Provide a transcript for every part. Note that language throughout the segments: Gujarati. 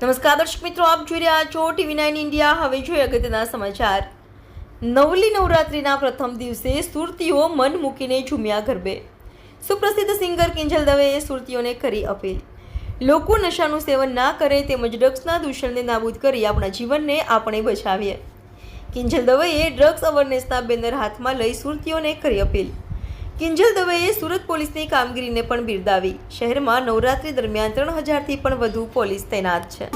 નમસ્કાર દર્શક મિત્રો, આપ જોઈ રહ્યા છો TV9 ઇન્ડિયા। હવે જોઈએ અગત્યના સમાચાર। નવલી નવરાત્રિના પ્રથમ દિવસે સુરતીઓ મન મૂકીને ઝૂમ્યા ગરબે। સુપ્રસિદ્ધ સિંગર કિંજલ દવેએ સુરતીઓને કરી અપીલ, લોકો નશાનું સેવન ના કરે તેમજ ડ્રગ્સના દૂષણને નાબૂદ કરી આપણા જીવનને આપણે બચાવીએ। કિંજલ દવેએ ડ્રગ્સ અવેરનેસના બેનર હાથમાં લઈ સુરતીઓને કરી અપીલ। કિંજલ દવેએ સુરત પોલીસની કામગીરીને પણ બિરદાવી। શહેરમાં નવરાત્રી દરમિયાન 3000થી પણ વધુ પોલીસ તૈનાત છે।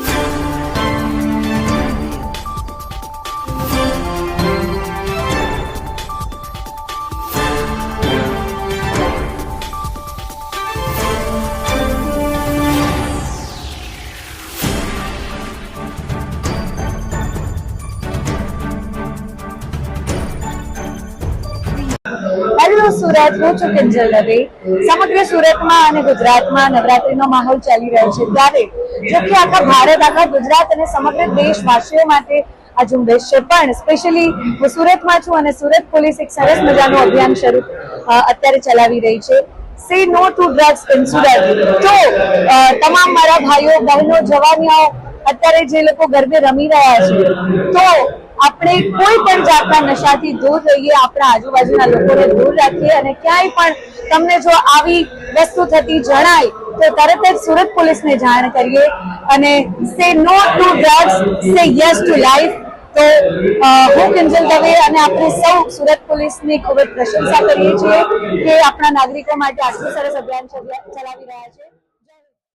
હેલો સુરત, હું છું કિંજલ દવે। સમગ્ર સુરતમાં અને ગુજરાતમાં નવરાત્રીનો માહોલ ચાલી રહ્યો છે, ત્યારે જો કે આખા ભારત, આખા ગુજરાત અને સમગ્ર દેશવાસીઓ માટે આ ઝુંબેશ છે, પણ સ્પેશિયલી હું સુરતમાં છું અને સુરત પોલીસ એક સરસ મજાનું અભિયાન શરૂ અત્યારે ચલાવી રહી છે, સે no to drugs in Surat. તો તમામ મારા ભાઈઓ બહેનો જવાનીઓ અત્યારે જે લોકો ગરબે રમી રહ્યા છે, તો આપણે કોઈ પણ જાતના નશાથી દૂર રહીએ, આપણા આજુબાજુના લોકોને દૂર રાખીએ અને ક્યાંય પણ તમને જો આવી વસ્તુ થતી જણાય તો તરત જ સુરત પોલીસને જાણ કરીએ અને say no to drugs, say yes to life. તો હું કિંજલ દવે અને આપણે સૌ સુરત પોલીસની ખૂબ જ પ્રશંસા કરીએ છીએ કે આપણા નાગરિકો માટે આટલું સરસ અભિયાન ચલાવી રહ્યા છે।